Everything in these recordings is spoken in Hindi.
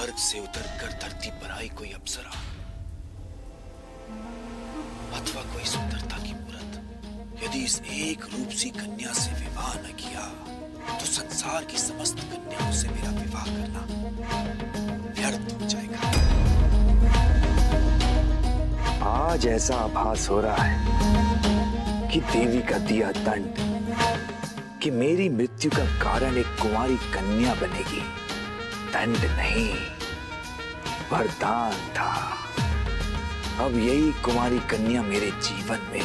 स्वर्ग से उतरकर धरती पर आई कोई अप्सरा अथवा कोई सुंदरता की मूरत यदि इस एक रूप सी कन्या से विवाह न किया तो संसार की समस्त कन्याओं से मेरा विवाह करना व्यर्थ हो जाएगा। आज ऐसा आभास हो रहा है कि देवी का दिया दंड कि मेरी मृत्यु का कारण एक कुंवारी कन्या बनेगी दंड नहीं वरदान था। अब यही कुंवारी कन्या मेरे जीवन में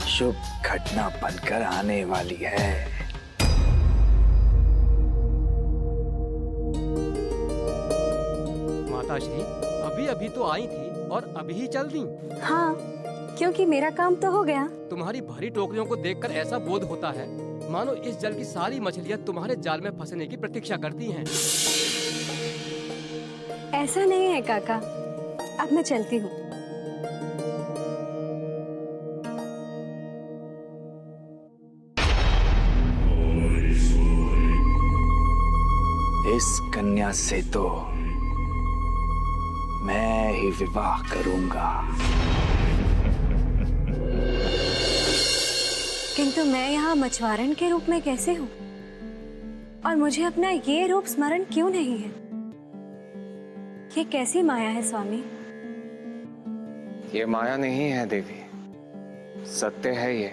शुभ घटना बनकर आने वाली है। माताश्री अभी अभी तो आई थी और अभी ही चल दी। हाँ, क्योंकि मेरा काम तो हो गया। तुम्हारी भारी टोकरियों को देखकर ऐसा बोध होता है मानो इस जल की सारी मछलियाँ तुम्हारे जाल में फंसने की प्रतीक्षा करती हैं। ऐसा नहीं है काका, अब मैं चलती हूँ। इस कन्या से तो मैं ही विवाह करूंगा। किंतु मैं यहाँ मछुआरन के रूप में कैसे हूँ और मुझे अपना ये रूप स्मरण क्यों नहीं है? ये कैसी माया है स्वामी? ये माया नहीं है देवी, सत्य है ये।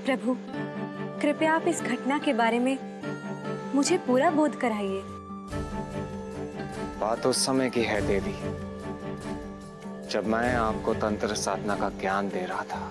प्रभु, कृपया आप इस घटना के बारे में मुझे पूरा बोध कराइए। बात उस समय की है देवी जब मैं आपको तंत्र साधना का ज्ञान दे रहा था।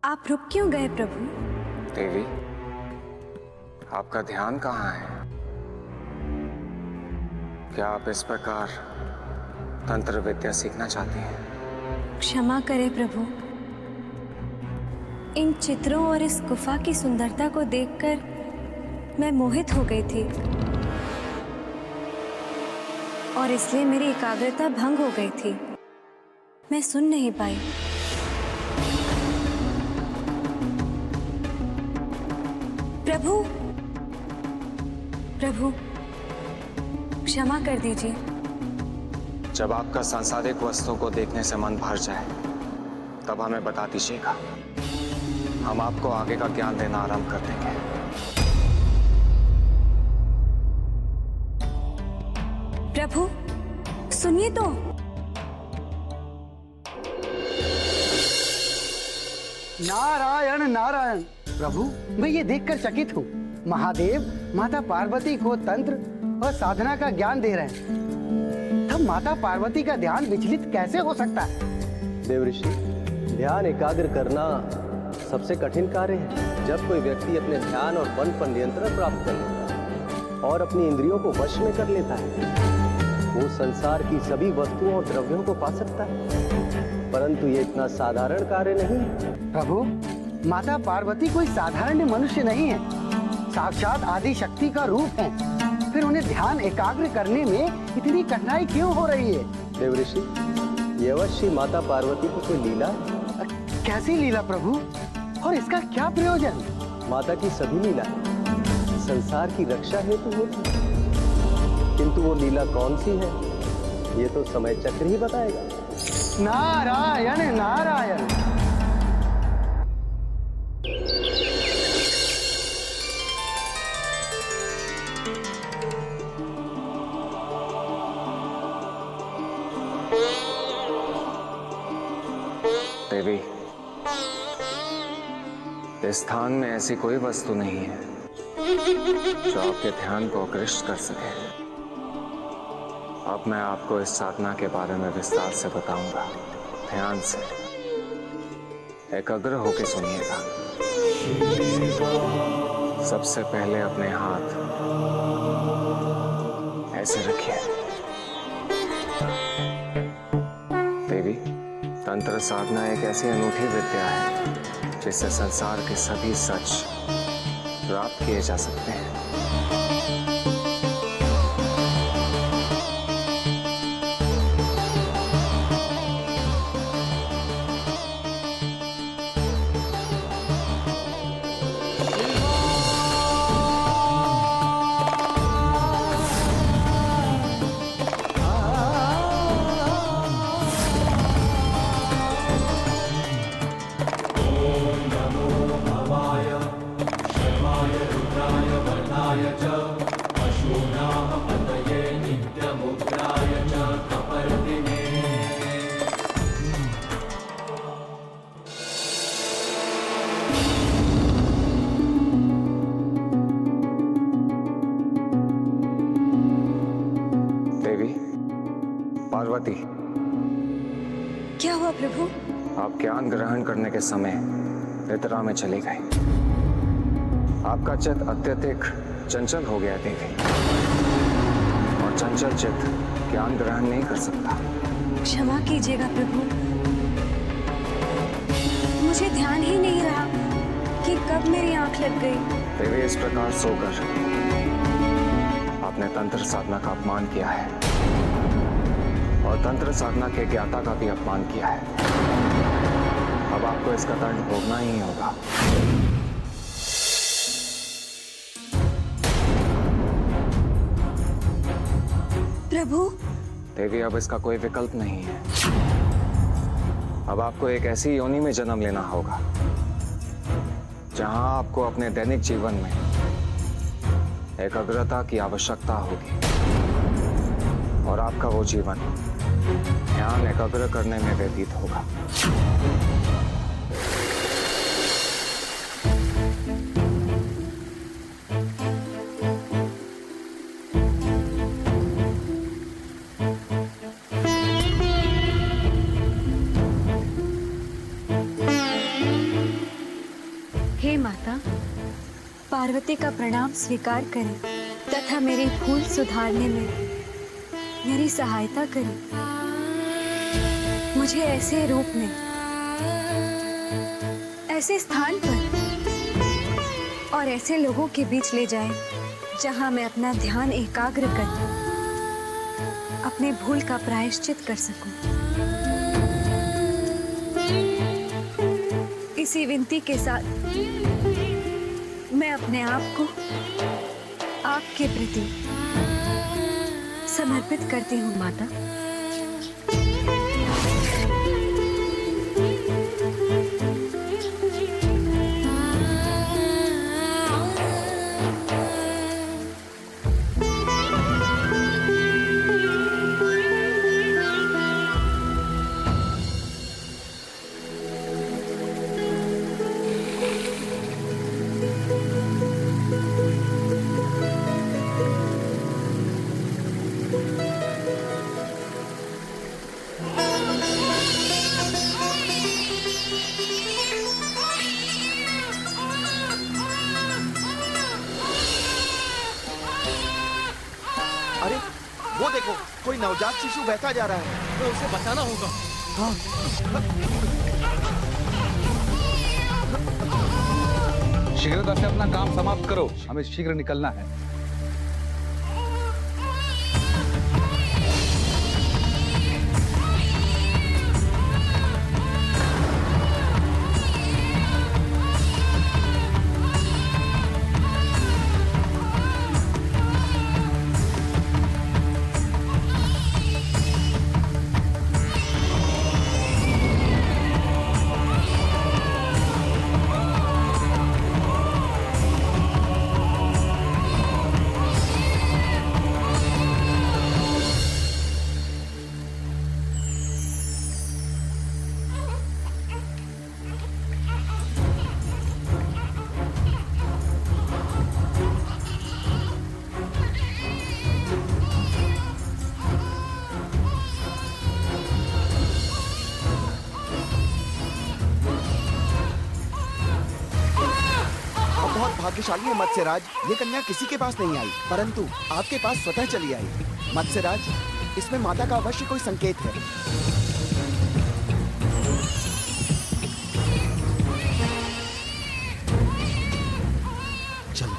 आप रुक क्यों गए प्रभु? देवी, आपका ध्यान कहाँ है? क्या आप इस प्रकार तंत्र विद्या सीखना चाहती हैं? क्षमा करें प्रभु, इन चित्रों और इस गुफा की सुंदरता को देखकर मैं मोहित हो गई थी और इसलिए मेरी एकाग्रता भंग हो गई थी। मैं सुन नहीं पाई। प्रभु, प्रभु, क्षमा कर दीजिए। जब आपका सांसारिक वस्तुओं को देखने से मन भर जाए तब हमें बता दीजिएगा, हम आपको आगे का ज्ञान देना आरंभ कर देंगे। प्रभु, सुनिए तो। नारायण नारायण। प्रभु, मैं ये देखकर चकित हूँ, महादेव माता पार्वती को तंत्र और साधना का ज्ञान दे रहे हैं। तब माता पार्वती का ध्यान विचलित कैसे हो सकता है? देवऋषि, ध्यान एकाग्र करना सबसे कठिन कार्य है। जब कोई व्यक्ति अपने ध्यान और मन पर नियंत्रण प्राप्त कर लेता है और अपनी इंद्रियों को वश में कर लेता है, वो संसार की सभी वस्तुओं और द्रव्यों को पा सकता है। परंतु ये इतना साधारण कार्य नहीं है। प्रभु, माता पार्वती कोई साधारण मनुष्य नहीं है, साक्षात आदि शक्ति का रूप है। फिर उन्हें ध्यान एकाग्र करने में इतनी कठिनाई क्यों हो रही है? देवऋषि, ये अवश्य माता पार्वती की कोई लीला है। कैसी लीला प्रभु, और इसका क्या प्रयोजन? माता की सभी लीला संसार की रक्षा हेतु होती है, किंतु वो लीला कौन सी है ये तो समय चक्र ही बताएगा। नारायण नारायण। देवी, इस स्थान में ऐसी कोई वस्तु नहीं है जो आपके ध्यान को आकृष्ट कर सके। अब मैं आपको इस साधना के बारे में विस्तार से बताऊंगा। ध्यान से एकाग्र होकर सुनिएगा। सबसे पहले अपने हाथ ऐसे रखिए। देवी, तंत्र साधना एक ऐसी अनूठी विद्या है जिससे संसार के सभी सच प्राप्त किए जा सकते हैं। पार्वती, क्या हुआ प्रभु? आप ज्ञान ग्रहण करने के समय निद्रा में चली गई। आपका चित्त अत्यधिक चंचल हो गया देवी, और चंचल चित्त ज्ञान ग्रहण नहीं कर सकता। क्षमा कीजिएगा प्रभु, मुझे ध्यान ही नहीं रहा कि कब मेरी आंख लग गई। देवी, इस प्रकार सोकर आपने तंत्र साधना का अपमान किया है और तंत्र साधना के ज्ञाता का भी अपमान किया है। अब आपको इसका दंड भोगना ही होगा। प्रभु, देवी, अब इसका कोई विकल्प नहीं है। अब आपको एक ऐसी योनि में जन्म लेना होगा जहां आपको अपने दैनिक जीवन में एकाग्रता की आवश्यकता होगी, और आपका वो जीवन ध्यान एकाग्र करने में व्यतीत होगा। हे माता, पार्वती का प्रणाम स्वीकार करें तथा मेरी भूल सुधारने में मेरी सहायता करें। मुझे ऐसे रूप में, ऐसे स्थान पर और ऐसे लोगों के बीच ले जाएं जहां मैं अपना ध्यान एकाग्र कर अपने भूल का प्रायश्चित कर सकूं। इसी विनती के साथ मैं अपने आप को आपके प्रति समर्पित करती हूँ माता। अरे वो देखो, कोई नवजात शिशु बहता जा रहा है। तो उसे बचाना होगा। शीघ्रता से अपना काम समाप्त करो, हमें शीघ्र निकलना है। भाग्यशाली है मत्स्यराज, ये कन्या किसी के पास नहीं आई, परंतु आपके पास स्वतः चली आई। मत्स्यराज, इसमें माता का अवश्य कोई संकेत है। चलो।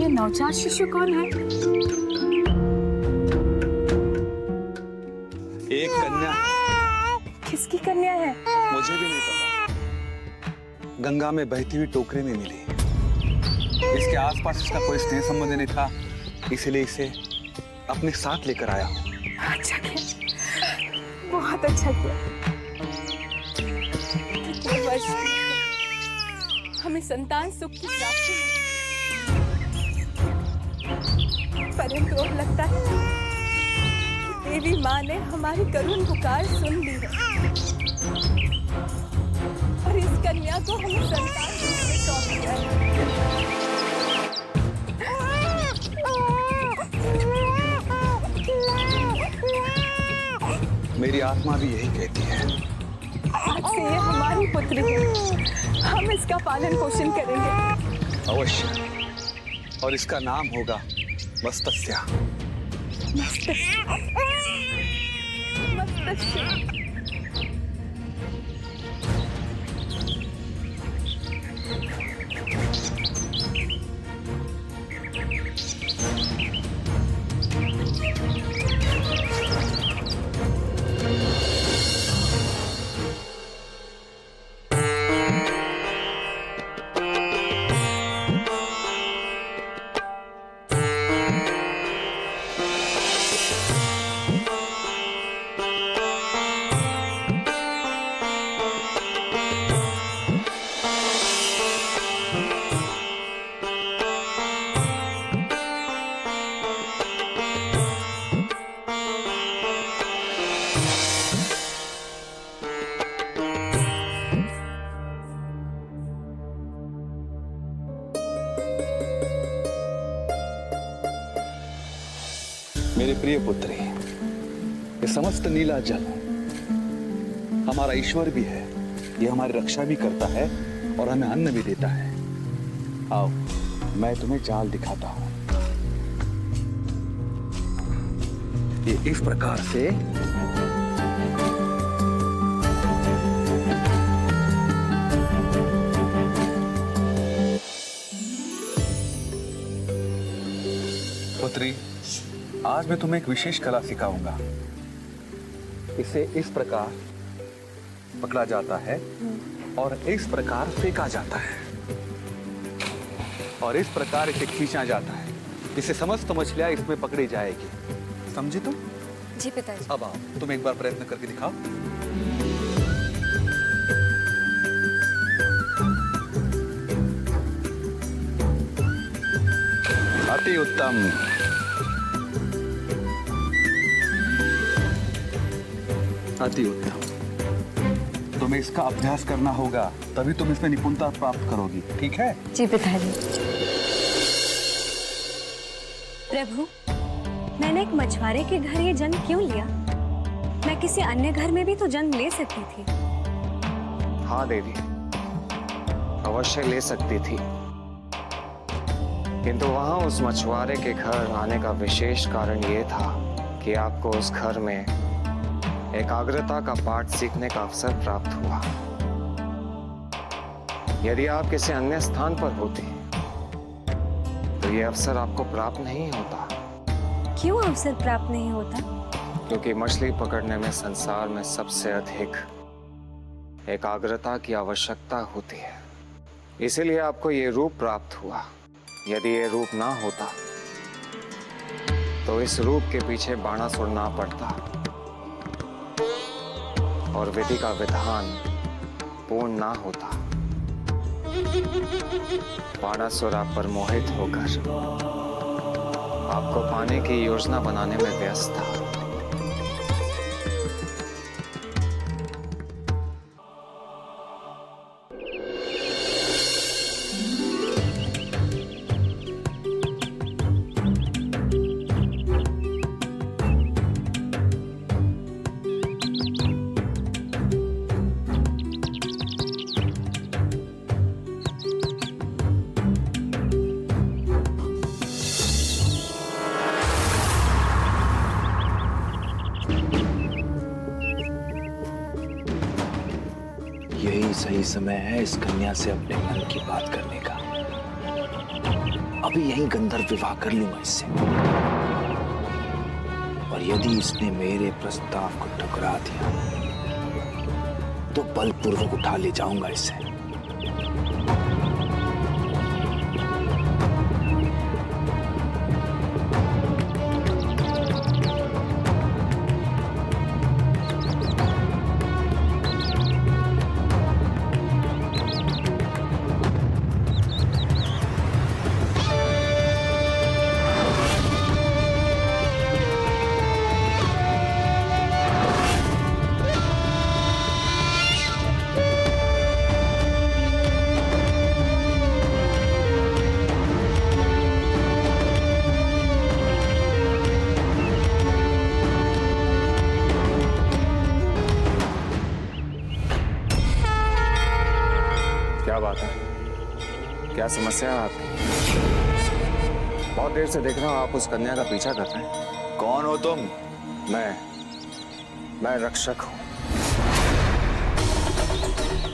नवजात शिशु कौन है? एक कन्या है। किसकी कन्या है? मुझे भी नहीं पता। गंगा में बहती हुई टोकरी में मिली। इसके आसपास इसका कोई स्नेह संबंध नहीं था, इसीलिए इसे अपने साथ लेकर आया हूँ। अच्छा किया, बहुत अच्छा किया। कितने वर्ष हमें संतान सुख की प्राप्ति हुई, परंतु अब लगता है कि देवी माँ ने हमारी करुण पुकार सुन ली है और इस कन्या को हमें संतान रूप में सौंप दिया है। मेरी आत्मा भी यही कहती है। आज से ये हमारी पुत्री है, हम इसका पालन पोषण करेंगे। अवश्य, और इसका नाम होगा मत्स्य। मेरे प्रिय पुत्री, ये समस्त नीला जल हमारा ईश्वर भी है। ये हमारी रक्षा भी करता है और हमें अन्न भी देता है। आओ, मैं तुम्हें जाल दिखाता हूं। ये इस प्रकार से पुत्री, आज मैं तुम्हें एक विशेष कला सिखाऊंगा। इसे इस प्रकार पकड़ा जाता है और इस प्रकार फेंका जाता है और इस प्रकार इसे खींचा जाता है। इसे समस्त मछलियां इसमें पकड़ी जाएगी। समझी तुम? जी पिताजी। अब आओ, तुम एक बार प्रयत्न करके दिखाओ। अति उत्तम। अति उत्तम। तुम्हें इसका अभ्यास करना होगा, तभी तुम इसमें निपुणता प्राप्त करोगी। ठीक है? जी पिताजी। प्रभु, मैंने एक मछुआरे के घर ये जन्म क्यों लिया? मैं किसी अन्य घर में भी तो जन्म ले सकती थी। हाँ देवी, अवश्य ले सकती थी, किंतु वहां उस मछुआरे के घर आने का विशेष कारण ये था कि आपको उस घर में एकाग्रता का पाठ सीखने का अवसर प्राप्त हुआ। यदि आप किसी अन्य स्थान पर होते तो ये अवसर आपको प्राप्त नहीं होता। क्यों अवसर प्राप्त नहीं होता? क्योंकि मछली पकड़ने में संसार में सबसे अधिक एकाग्रता की आवश्यकता होती है। इसीलिए आपको ये रूप प्राप्त हुआ। यदि ये रूप ना होता तो इस रूप के पीछे बाणासुर ना पड़ता और विधि का विधान पूर्ण ना होता। बाणासुर आप पर मोहित होकर आपको पाने की योजना बनाने में व्यस्त था। सही समय है इस कन्या से अपने मन की बात करने का। अभी यहीं गंधर्व विवाह कर लूंगा इससे, और यदि इसने मेरे प्रस्ताव को ठुकरा दिया तो बलपूर्वक उठा ले जाऊंगा इसे। क्या बात है? क्या समस्या है आपकी? बहुत देर से देख रहा हूं आप उस कन्या का पीछा कर रहे हैं। कौन हो तुम? मैं रक्षक हूं,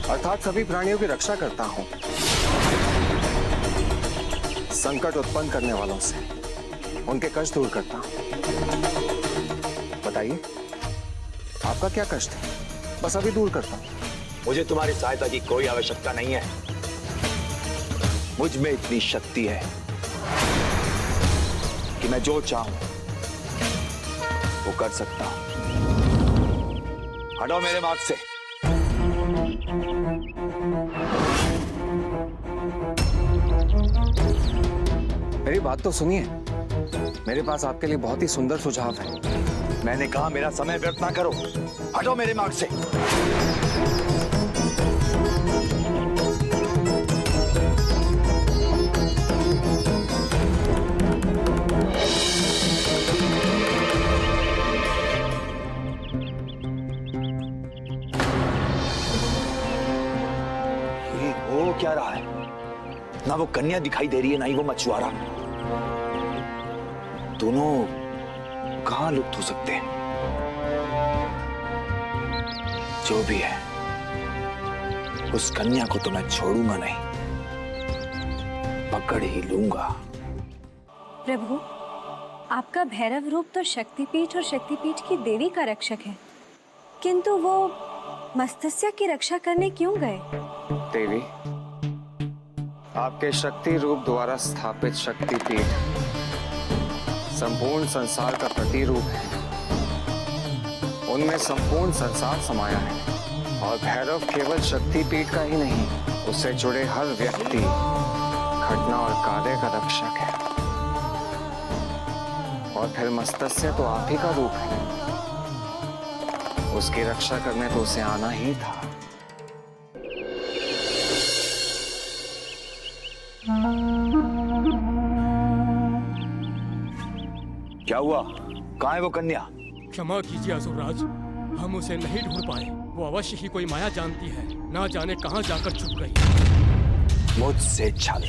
अर्थात सभी प्राणियों की रक्षा करता हूं, संकट उत्पन्न करने वालों से उनके कष्ट दूर करता हूं। बताइए आपका क्या कष्ट है? बस अभी दूर करता हूं। मुझे तुम्हारी सहायता की कोई आवश्यकता नहीं है। मुझ में इतनी शक्ति है कि मैं जो चाहूं वो कर सकता हूं। हटो मेरे मार्ग से। मेरी बात तो सुनिए, मेरे पास आपके लिए बहुत ही सुंदर सुझाव है। मैंने कहा मेरा समय व्यर्थ ना करो, हटो मेरे मार्ग से। ये हो क्या रहा है? ना वो कन्या दिखाई दे रही है, ना ही वो मछुआरा। दोनों कहां लुप्त हो सकते हैं? जो भी है, उस कन्या को तो मैं छोड़ूंगा नहीं, पकड़ ही लूंगा। प्रभु, आपका भैरव रूप तो शक्तिपीठ और शक्तिपीठ की देवी का रक्षक है, किंतु वो मस्तस्य की रक्षा करने क्यों गए? देवी, आपके शक्ति रूप द्वारा स्थापित शक्तिपीठ संपूर्ण संसार का प्रतिरूप है। उनमें संपूर्ण संसार समाया है, और भैरव केवल शक्तिपीठ का ही नहीं, उससे जुड़े हर व्यक्ति, घटना और कार्य का रक्षक है। और फिर मस्तस्य तो आप ही का रूप है, उसकी रक्षा करने तो उसे आना ही था। क्या हुआ? कहाँ है वो कन्या? क्षमा कीजिए असुरराज, हम उसे नहीं ढूंढ पाए। वो अवश्य ही कोई माया जानती है, ना जाने कहाँ जाकर छुप गई। मुझसे छल,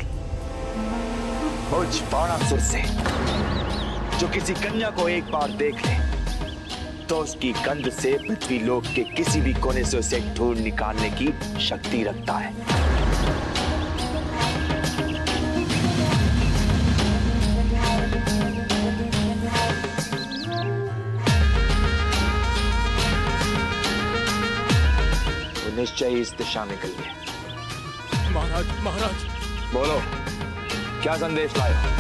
मुझ बाणासुर से, जो किसी कन्या को एक बार देख ले तो उसकी गंध से पृथ्वी लोक के किसी भी कोने से उसे ढूंढ निकालने की शक्ति रखता है। निश्चय इस दिशा में गई है। महाराज, महाराज, बोलो, क्या संदेश लाए?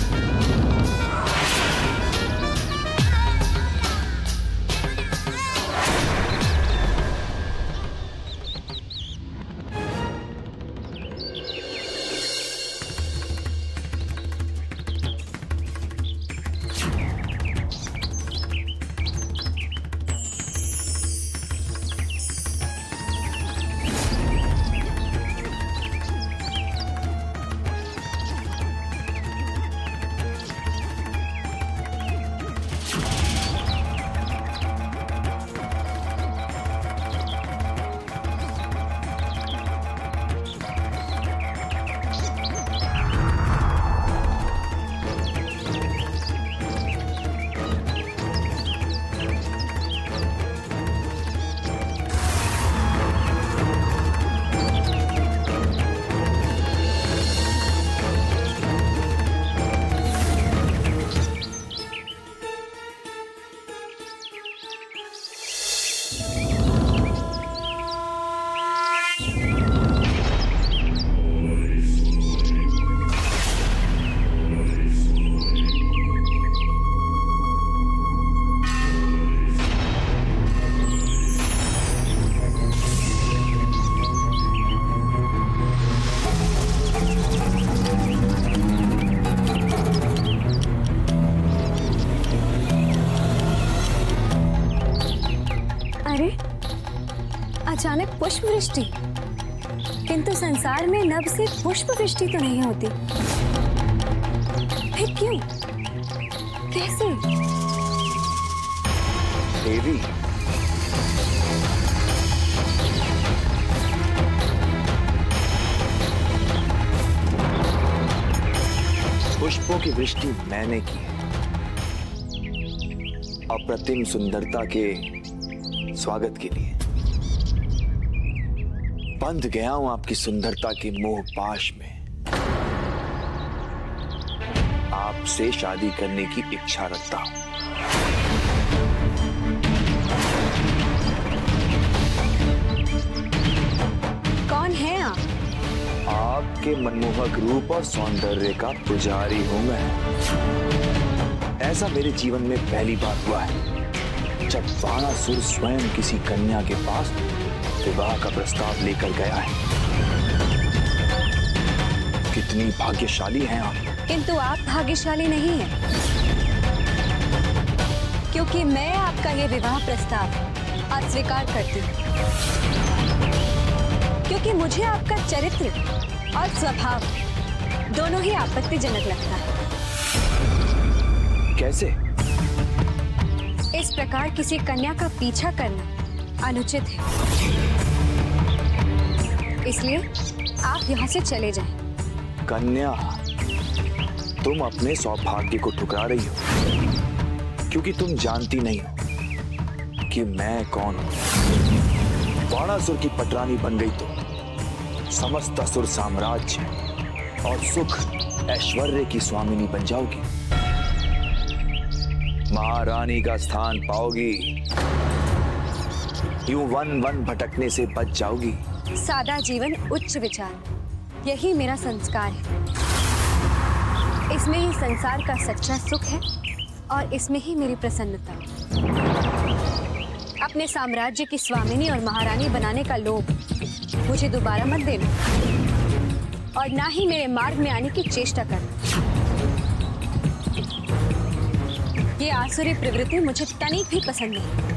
अरे, अचानक पुष्प वृष्टि, किंतु संसार में नभ से पुष्प वृष्टि तो नहीं होती। फिर क्यों? कैसे? देवी, पुष्पों की वृष्टि मैंने की है। अप्रतिम सुंदरता के स्वागत के लिए बंध गया हूं आपकी सुंदरता के मोह पाश में। आपसे शादी करने की इच्छा रखता हूं। कौन है आप? आपके मनमोहक रूप और सौंदर्य का पुजारी हूं मैं। ऐसा मेरे जीवन में पहली बार हुआ है जब बाणासुर स्वयं किसी कन्या के पास विवाह का प्रस्ताव लेकर गया है। कितनी भाग्यशाली हैं आप। किंतु आप भाग्यशाली नहीं हैं, क्योंकि मैं आपका ये विवाह प्रस्ताव अस्वीकार करती हूँ, क्योंकि मुझे आपका चरित्र और स्वभाव दोनों ही आपत्तिजनक लगता है। कैसे? इस प्रकार किसी कन्या का पीछा करना अनुचित है, इसलिए आप यहाँ से चले जाएं। कन्या, तुम अपने सौभाग्य को ठुकरा रही हो, क्योंकि तुम जानती नहीं हो कि मैं कौन हूं। बाणासुर की पटरानी बन गई तो समस्त असुर साम्राज्य और सुख ऐश्वर्य की स्वामिनी बन जाओगी। महारानी का स्थान पाओगी, यूं वन वन भटकने से बच जाओगी। सादा जीवन, उच्च विचार, यही मेरा संस्कार है। इसमें ही संसार का सच्चा सुख है और इसमें ही मेरी प्रसन्नता। अपने साम्राज्य की स्वामिनी और महारानी बनाने का लोभ मुझे दोबारा मत देना, और ना ही मेरे मार्ग में आने की चेष्टा करना। ये आसुरी प्रवृत्ति मुझे तनिक भी पसंद नहीं।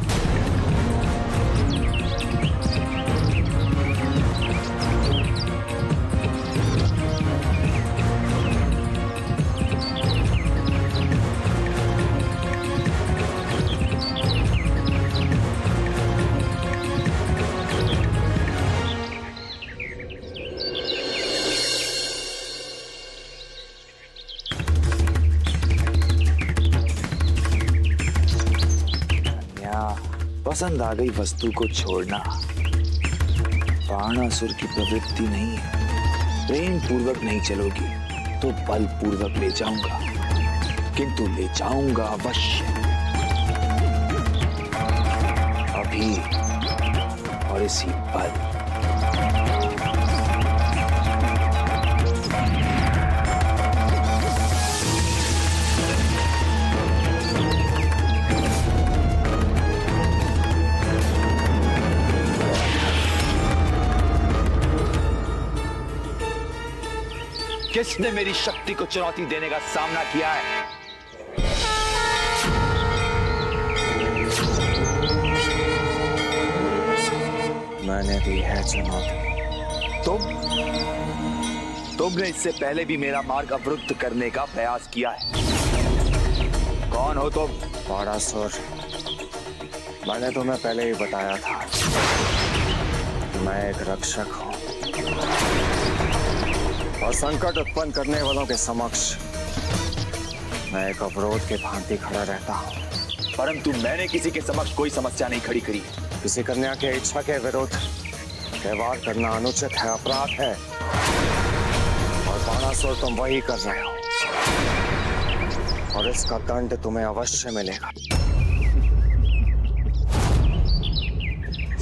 पसंद आ गई वस्तु को छोड़ना बाणासुर की प्रवृत्ति नहीं है। प्रेम पूर्वक नहीं चलोगी तो बल पूर्वक ले जाऊंगा, किंतु ले जाऊंगा अवश्य। अभी और इसी पल। किसने मेरी शक्ति को चुनौती देने का सामना किया है? मैंने दी है चुनौती। तुमने इससे पहले भी मेरा मार्ग अवरुद्ध करने का प्रयास किया है। कौन हो तुम? बाणासुर, मैंने तुम्हें पहले ही बताया था कि मैं एक रक्षक हूं और संकट उत्पन्न करने वालों के समक्ष मैं एक अवरोध के भांति खड़ा रहता हूं। परंतु मैंने किसी के समक्ष कोई समस्या नहीं खड़ी करी। किसी कन्या के इच्छा के विरुद्ध व्यवहार करना अनुचित है, अपराध है, और बाणासुर तुम वही कर रहे हो, और इसका दंड तुम्हें अवश्य मिलेगा।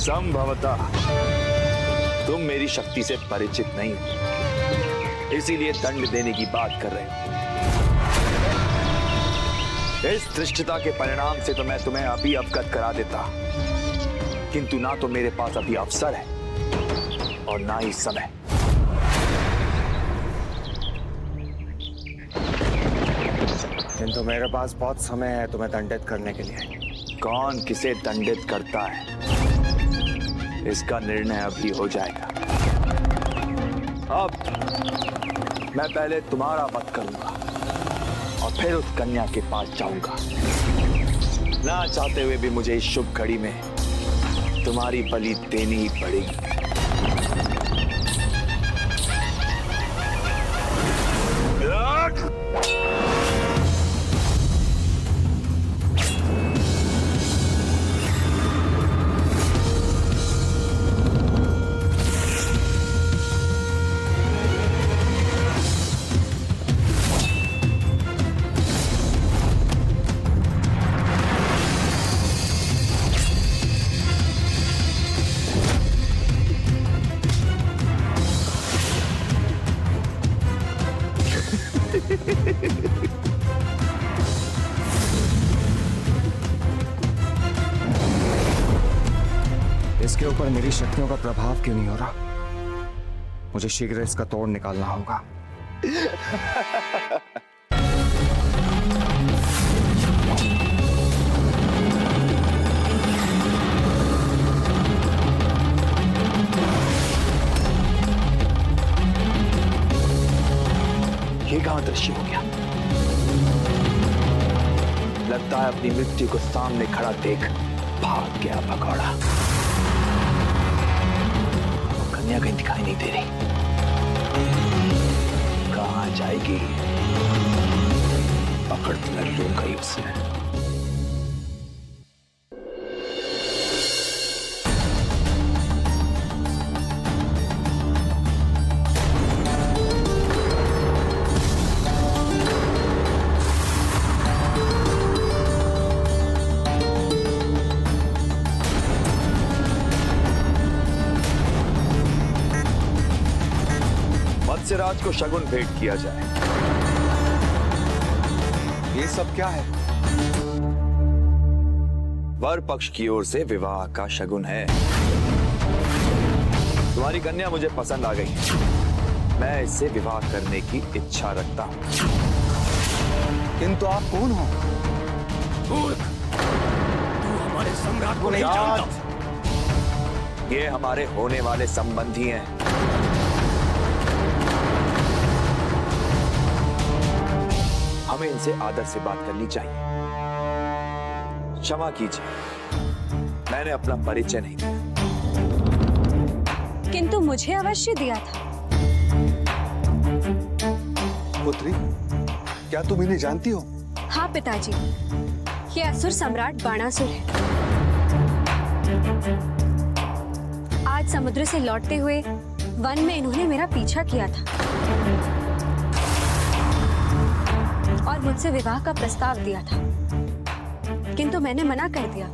संभवतः तुम मेरी शक्ति से परिचित नहीं हो, इसीलिए दंड देने की बात कर रहे हो। इस धृष्टता के परिणाम से तो मैं तुम्हें अभी अवगत करा देता, किंतु ना तो मेरे पास अभी अवसर है और ना ही समय। किंतु मेरे पास बहुत समय है तुम्हें दंडित करने के लिए। कौन किसे दंडित करता है इसका निर्णय अभी हो जाएगा। अब मैं पहले तुम्हारा वध करूंगा और फिर उस कन्या के पास जाऊंगा। ना चाहते हुए भी मुझे इस शुभ घड़ी में तुम्हारी बलि देनी ही पड़ेगी। इसके ऊपर मेरी शक्तियों का प्रभाव क्यों नहीं हो रहा? मुझे शीघ्र इसका तोड़ निकालना होगा। ये कहां दृश्य हो गया? लगता है अपनी मृत्यु को सामने खड़ा देख भाग गया भगौड़ा। कन्या कहीं दिखाई नहीं दे रही, कहां जाएगी? पकड़ तो मैं लूंगा ही उसे। मत्स्यराज को शगुन भेंट किया जाए। ये सब क्या है? वर पक्ष की ओर से विवाह का शगुन है। तुम्हारी कन्या मुझे पसंद आ गई है। मैं इससे विवाह करने की इच्छा रखता हूं। किंतु आप कौन हो? मूर्ख! तू हमारे सम्राट को नहीं जानता। ये हमारे होने वाले संबंधी हैं। हमें इनसे आदर से बात करनी चाहिए। क्षमा कीजिए, मैंने अपना परिचय नहीं दिया। किंतु मुझे अवश्य दिया था। पुत्री, क्या तुम इन्हें जानती हो? हाँ पिताजी, ये असुर सम्राट बाणासुर है। आज समुद्र से लौटते हुए वन में इन्होंने मेरा पीछा किया था और मुझसे विवाह का प्रस्ताव दिया था, किंतु मैंने मना कर दिया।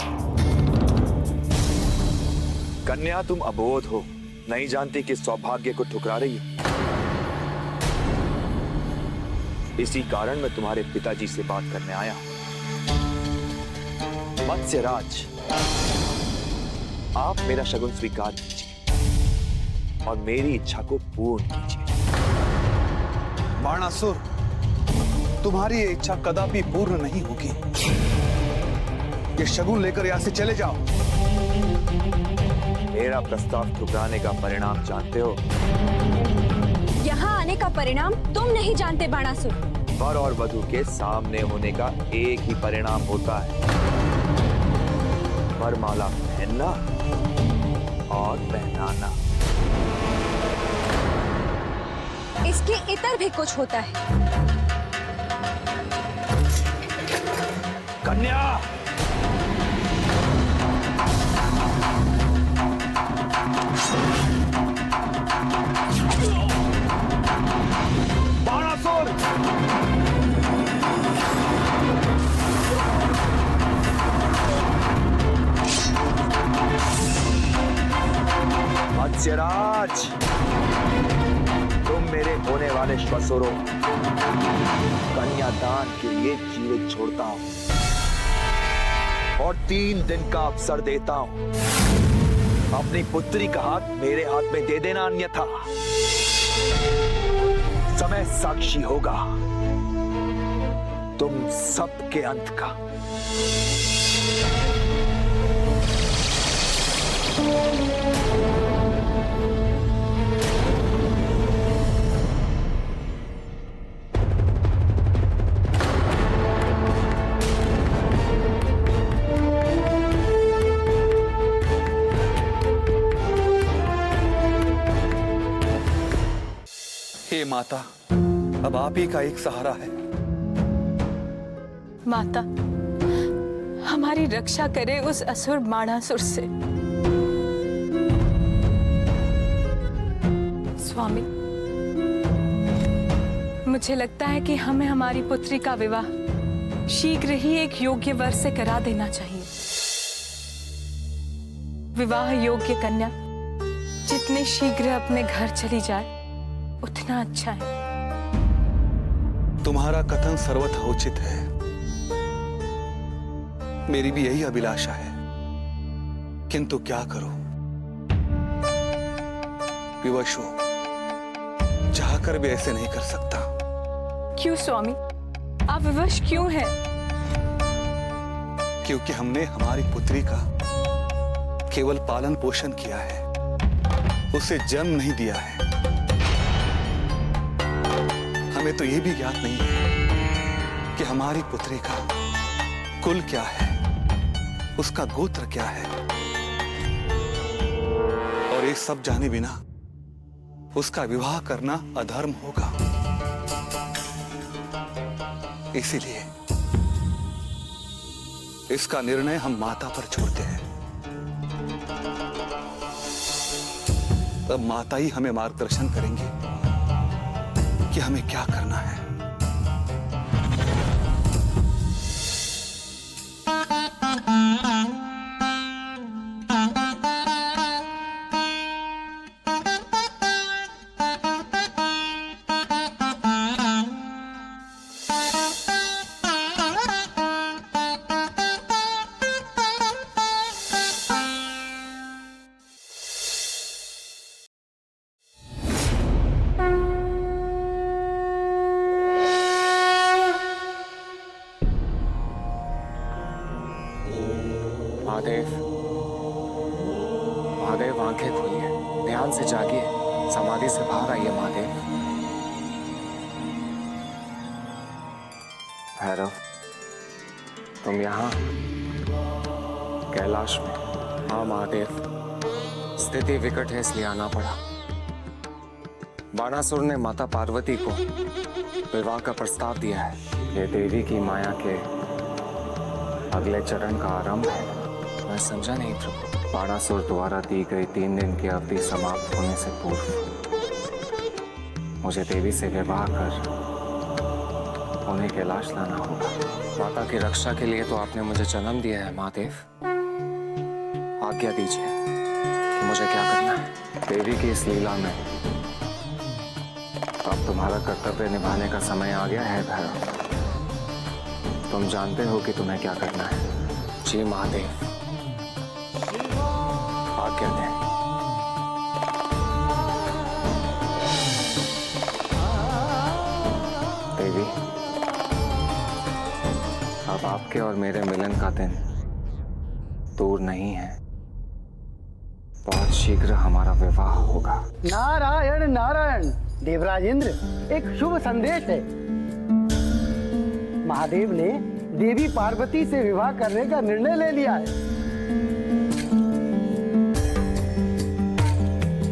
कन्या, तुम अबोध हो, नहीं जानती कि सौभाग्य को ठुकरा रही हो। इसी कारण मैं तुम्हारे पिताजी से बात करने आया हूं। मत्स्यराज, आप मेरा शगुन स्वीकार कीजिए और मेरी इच्छा को पूर्ण कीजिए। बाणासुर, तुम्हारी ये इच्छा कदापि पूर्ण नहीं होगी। ये शगुन लेकर यहां से चले जाओ। मेरा प्रस्ताव ठुकराने का परिणाम जानते हो? यहाँ आने का परिणाम तुम नहीं जानते बाणासुर। वर और वधू के सामने होने का एक ही परिणाम होता है, वरमाला पहनना और पहनाना। इसके इतर भी कुछ होता है। कन्या, बाणासुर, मत्स्यराज, तुम मेरे होने वाले श्वसुरों कन्यादान के लिए जीवित छोड़ता हूं और 3 दिन का अवसर देता हूं। अपनी पुत्री का हाथ मेरे हाथ में दे देना, अन्यथा समय साक्षी होगा तुम सबके अंत का। माता, अब आप ही का एक सहारा है। माता, हमारी रक्षा करे उस असुर बाणासुर से। स्वामी, मुझे लगता है कि हमें हमारी पुत्री का विवाह शीघ्र ही एक योग्य वर से करा देना चाहिए। विवाह योग्य कन्या जितने शीघ्र अपने घर चली जाए उतना अच्छा है। तुम्हारा कथन सर्वथा उचित है। मेरी भी यही अभिलाषा है, किंतु क्या करूं? विवश हूं, चाहकर भी ऐसे नहीं कर सकता। क्यों स्वामी, आप विवश क्यों हैं? क्योंकि हमने हमारी पुत्री का केवल पालन पोषण किया है, उसे जन्म नहीं दिया है। हमें तो यह भी ज्ञात नहीं है कि हमारी पुत्री का कुल क्या है, उसका गोत्र क्या है। और ये सब जाने बिना उसका विवाह करना अधर्म होगा। इसीलिए इसका निर्णय हम माता पर छोड़ते हैं। तब माता ही हमें मार्गदर्शन करेंगे कि हमें क्या करना है। महादेव, महादेव आंखें खोलिए, ध्यान से जागिए, समाधि से बाहर आइए महादेव। भैरव, तुम यहाँ कैलाश में? हाँ महादेव, स्थिति विकट है इसलिए आना पड़ा। बाणासुर ने माता पार्वती को विवाह का प्रस्ताव दिया है। ये देवी की माया के अगले चरण का आरंभ है। मैं समझा नहीं प्रभु। बाणासुर द्वारा दी गई 3 दिन की अवधि समाप्त होने से पूर्व मुझे देवी से विवाह कर उन्हें कैलाश लाना होगा। माता की रक्षा के लिए तो आपने मुझे जन्म दिया है महादेव। आज्ञा दीजिए कि मुझे क्या करना है। देवी की इस लीला में अब तुम्हारा कर्तव्य निभाने का समय आ गया है भैरव। तुम जानते हो कि तुम्हें क्या करना है। जी महादेव, आज्ञा दें। देवी, अब आपके और मेरे मिलन का दिन दूर नहीं है। बहुत शीघ्र हमारा विवाह होगा। नारायण नारायण। देवराज इंद्र, एक शुभ संदेश है। महादेव ने देवी पार्वती से विवाह करने का निर्णय ले लिया है।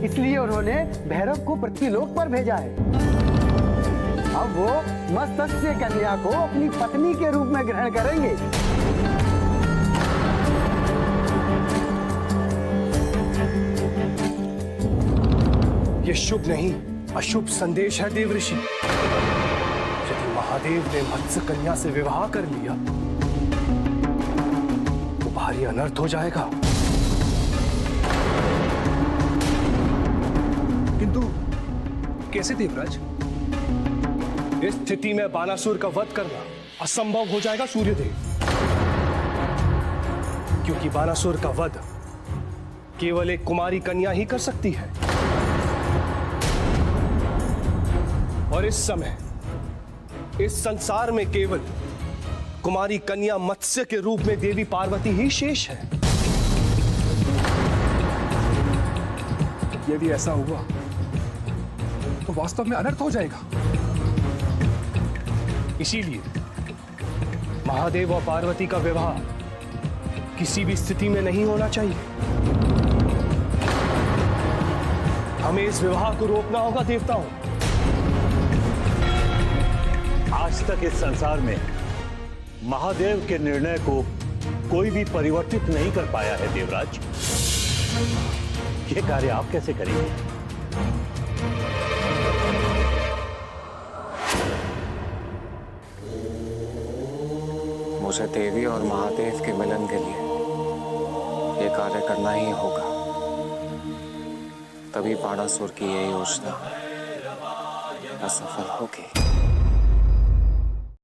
इसलिए उन्होंने भैरव को पृथ्वीलोक पर भेजा है। अब वो मत्स्य कन्या को अपनी पत्नी के रूप में ग्रहण करेंगे। ये शुभ नहीं, अशुभ संदेश है देव ऋषि। यदि महादेव ने मत्स्य कन्या से विवाह कर लिया तो भारी अनर्थ हो जाएगा। किंतु कैसे देवराज? इस स्थिति में बानासुर का वध करना असंभव हो जाएगा सूर्यदेव, क्योंकि बानासुर का वध केवल एक कुमारी कन्या ही कर सकती है। और इस समय इस संसार में केवल कुमारी कन्या मत्स्य के रूप में देवी पार्वती ही शेष है। यदि ऐसा हुआ तो वास्तव में अनर्थ हो जाएगा। इसीलिए महादेव और पार्वती का विवाह किसी भी स्थिति में नहीं होना चाहिए। हमें इस विवाह को रोकना होगा देवताओं। आज तक इस संसार में महादेव के निर्णय को कोई भी परिवर्तित नहीं कर पाया है देवराज। ये कार्य आप कैसे करेंगे? मुझे देवी और महादेव के मिलन के लिए ये कार्य करना ही होगा। तभी बाणासुर की ये योजना असफल होगी।